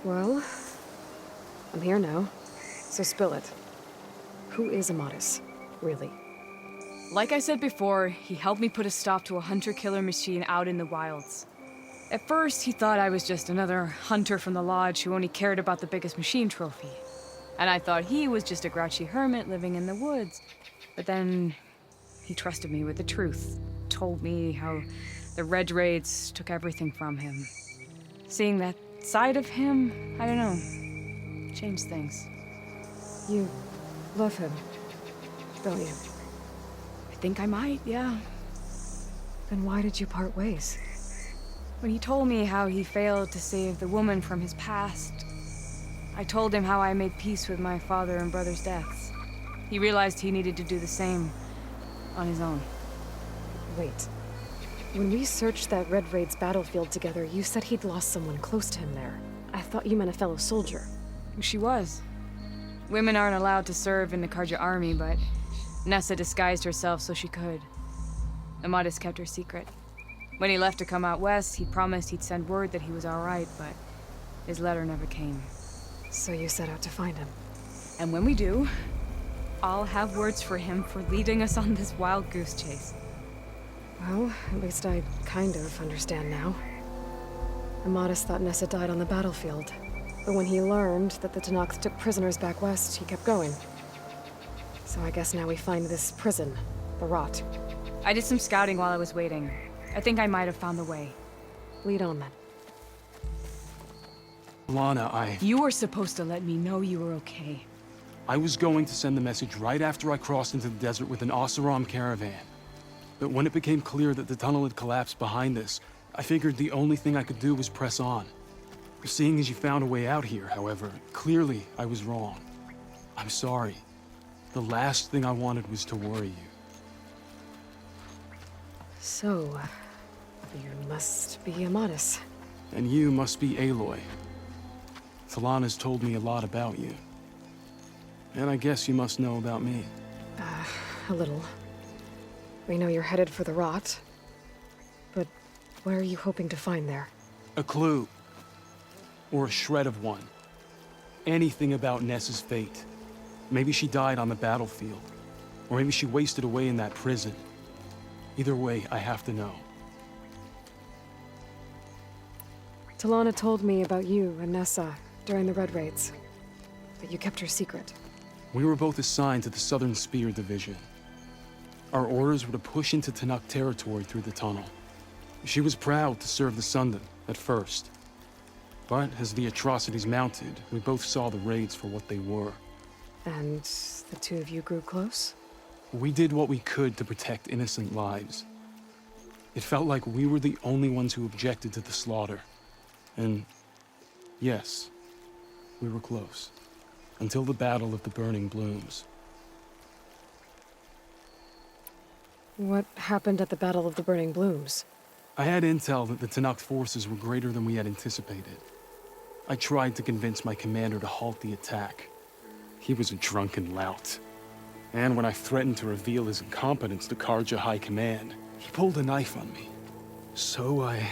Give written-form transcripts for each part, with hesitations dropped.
Well, I'm here now, so spill it. Who is Amadis, really? Like I said before, he helped me put a stop to a hunter-killer machine out in the wilds. At first, he thought I was just another hunter from the lodge who only cared about the biggest machine trophy. And I thought he was just a grouchy hermit living in the woods. But then, he trusted me with the truth. Told me how the Red Raids took everything from him. Seeing that side of him, I don't know, changed things. You love him, don't you? I think I might, yeah. Then why did you part ways? When he told me how he failed to save the woman from his past, I told him how I made peace with my father and brother's deaths. He realized he needed to do the same on his own. Wait. When we searched that Red Raid's battlefield together, you said he'd lost someone close to him there. I thought you meant a fellow soldier. She was. Women aren't allowed to serve in the Karja army, but Nessa disguised herself so she could. Amadis kept her secret. When he left to come out west, he promised he'd send word that he was all right, but his letter never came. So you set out to find him. And when we do, I'll have words for him for leading us on this wild goose chase. Well, at least I kind of understand now. Amadis thought Nessa died on the battlefield, but when he learned that the Talanahs took prisoners back west, he kept going. So I guess now we find this prison, the Rot. I did some scouting while I was waiting. I think I might have found the way. Lead on then. Talanah, You were supposed to let me know you were okay. I was going to send the message right after I crossed into the desert with an Oseram caravan. But when it became clear that the tunnel had collapsed behind us, I figured the only thing I could do was press on. Seeing as you found a way out here, however, clearly I was wrong. I'm sorry. The last thing I wanted was to worry you. So, you must be Amadis. And you must be Aloy. Talanah's told me a lot about you. And I guess you must know about me. A little. We know you're headed for the Rot. But what are you hoping to find there? A clue. Or a shred of one. Anything about Nessa's fate. Maybe she died on the battlefield. Or maybe she wasted away in that prison. Either way, I have to know. Talanah told me about you and Nessa during the Red Raids. But you kept her secret. We were both assigned to the Southern Spear Division. Our orders were to push into Talanah territory through the tunnel. She was proud to serve the Sundan at first. But as the atrocities mounted, we both saw the raids for what they were. And the two of you grew close? We did what we could to protect innocent lives. It felt like we were the only ones who objected to the slaughter. And yes, we were close. Until the Battle of the Burning Blooms. What happened at the Battle of the Burning Blooms? I had intel that the Talanah forces were greater than we had anticipated. I tried to convince my commander to halt the attack. He was a drunken lout. And when I threatened to reveal his incompetence to Karja High Command, he pulled a knife on me. So I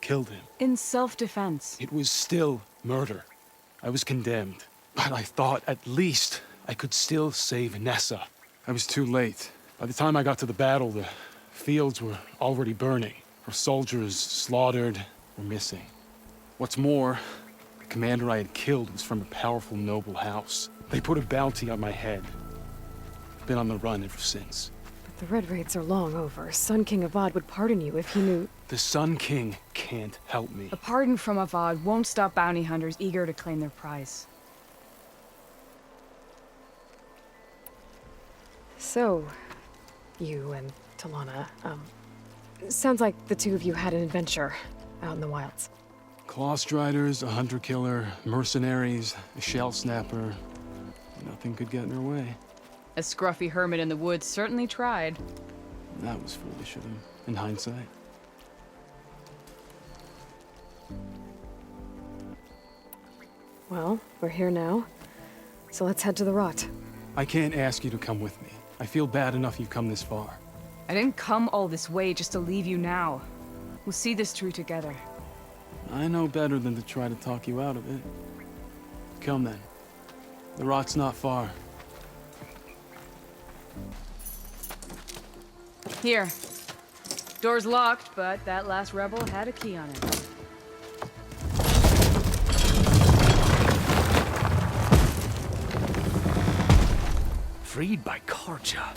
killed him. In self-defense. It was still murder. I was condemned. But I thought at least I could still save Nessa. I was too late. By the time I got to the battle, the fields were already burning. Our soldiers slaughtered or missing. What's more, the commander I had killed was from a powerful noble house. They put a bounty on my head. I've been on the run ever since. But the Red Raids are long over. Sun King Avad would pardon you if he knew... The Sun King can't help me. A pardon from Avad won't stop bounty hunters eager to claim their prize. So, you and Talanah, sounds like the two of you had an adventure out in the wilds. Claw Striders, a hunter-killer, mercenaries, a shell snapper. Nothing could get in her way. A scruffy hermit in the woods certainly tried. That was foolish of him, in hindsight. Well, we're here now, so let's head to the Rot. I can't ask you to come with me. I feel bad enough you've come this far. I didn't come all this way just to leave you now. We'll see this through together. I know better than to try to talk you out of it. Come then. The rot's not far. Here. Door's locked, but that last rebel had a key on it. Freed by Karja.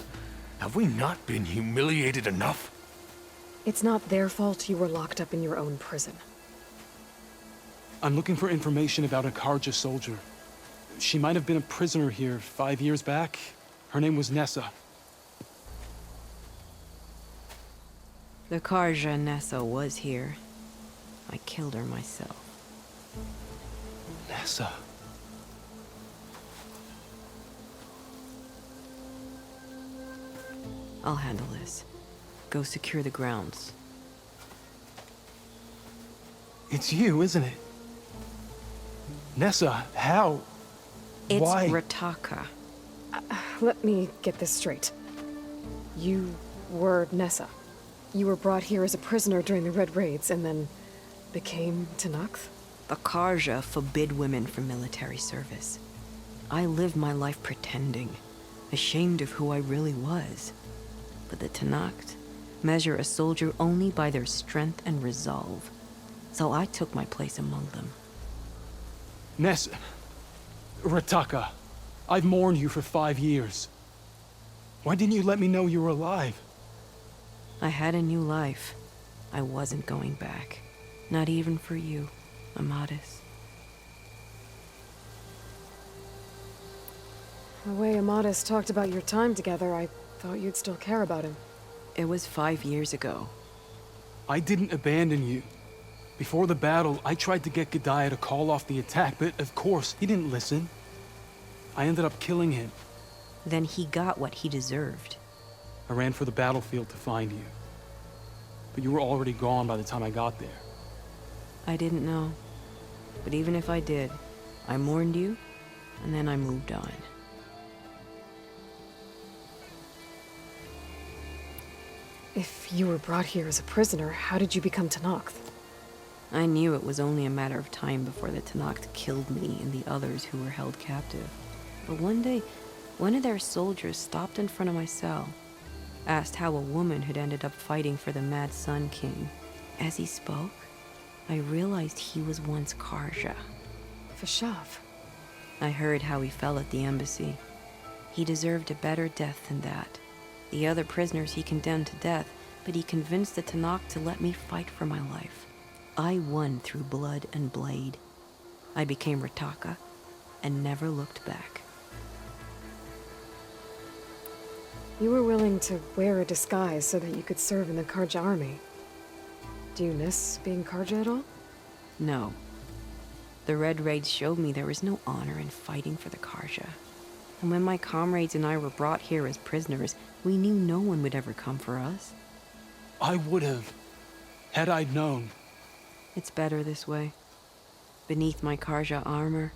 Have we not been humiliated enough? It's not their fault you were locked up in your own prison. I'm looking for information about a Karja soldier. She might have been a prisoner here 5 years back. Her name was Nessa. The Karja Nessa was here. I killed her myself. Nessa. I'll handle this. Go secure the grounds. It's you, isn't it? Nessa, how? It's Why? Rataka. Let me get this straight. You were Nessa. You were brought here as a prisoner during the Red Raids and then became Talanah? The Karja forbid women from military service. I lived my life pretending, ashamed of who I really was. But the Talanah measure a soldier only by their strength and resolve. So I took my place among them. Nessa. Rataka. I've mourned you for 5 years. Why didn't you let me know you were alive? I had a new life. I wasn't going back. Not even for you, Amadis. The way Amadis talked about your time together, I thought you'd still care about him. It was 5 years ago. I didn't abandon you. Before the battle, I tried to get G'daiah to call off the attack, but of course, he didn't listen. I ended up killing him. Then he got what he deserved. I ran for the battlefield to find you. But you were already gone by the time I got there. I didn't know. But even if I did, I mourned you, and then I moved on. If you were brought here as a prisoner, how did you become Talanah? I knew it was only a matter of time before the Talanah killed me and the others who were held captive. But one day, one of their soldiers stopped in front of my cell, asked how a woman had ended up fighting for the Mad Sun King. As he spoke, I realized he was once Karja. Vashav. I heard how he fell at the embassy. He deserved a better death than that. The other prisoners he condemned to death, but he convinced the Talanah to let me fight for my life. I won through blood and blade. I became Rataka and never looked back. You were willing to wear a disguise so that you could serve in the Karja army. Do you miss being Karja at all? No. The Red Raids showed me there was no honor in fighting for the Karja. And when my comrades and I were brought here as prisoners, we knew no one would ever come for us. I would have, had I known. It's better this way. Beneath my Karja armor,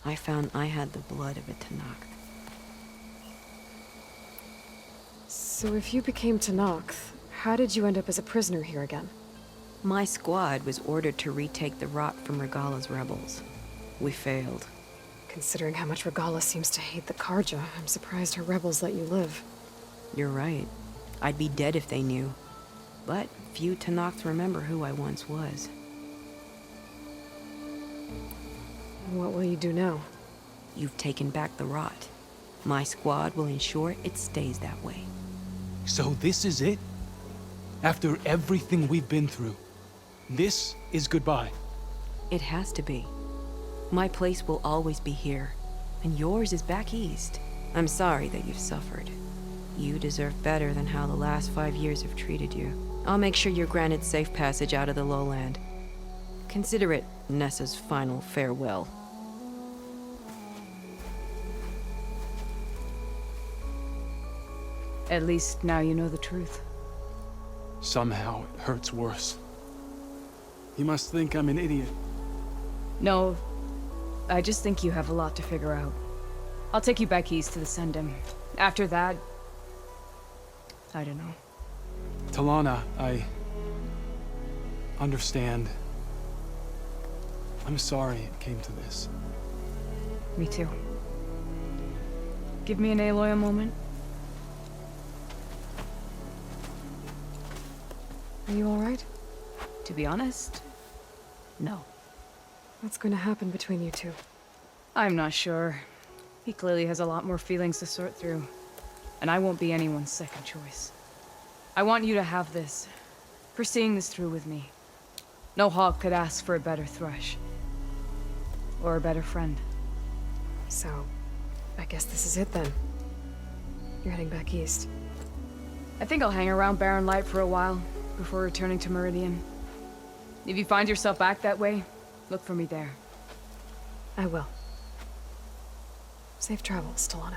I found I had the blood of a Talanah. So if you became Talanah, how did you end up as a prisoner here again? My squad was ordered to retake the Rot from Regala's rebels. We failed. Considering how much Regala seems to hate the Karja, I'm surprised her rebels let you live. You're right. I'd be dead if they knew. But few Talanahs remember who I once was. What will you do now? You've taken back the Rot. My squad will ensure it stays that way. So this is it? After everything we've been through, this is goodbye. It has to be. My place will always be here, and yours is back east. I'm sorry that you've suffered. You deserve better than how the last 5 years have treated you. I'll make sure you're granted safe passage out of the lowland. Consider it Nessa's final farewell. At least now you know the truth. Somehow it hurts worse. You must think I'm an idiot. No, I just think you have a lot to figure out. I'll take you back east to the Sendem. After that, I don't know. Talanah, I understand. I'm sorry it came to this. Me too. Give me an Aloy a moment. Are you alright? To be honest, no. What's going to happen between you two? I'm not sure. He clearly has a lot more feelings to sort through. And I won't be anyone's second choice. I want you to have this. For seeing this through with me. No hawk could ask for a better thrush. Or a better friend. So, I guess this is it then. You're heading back east. I think I'll hang around Barren Light for a while, before returning to Meridian. If you find yourself back that way, look for me there. I will. Safe travels, Talanah.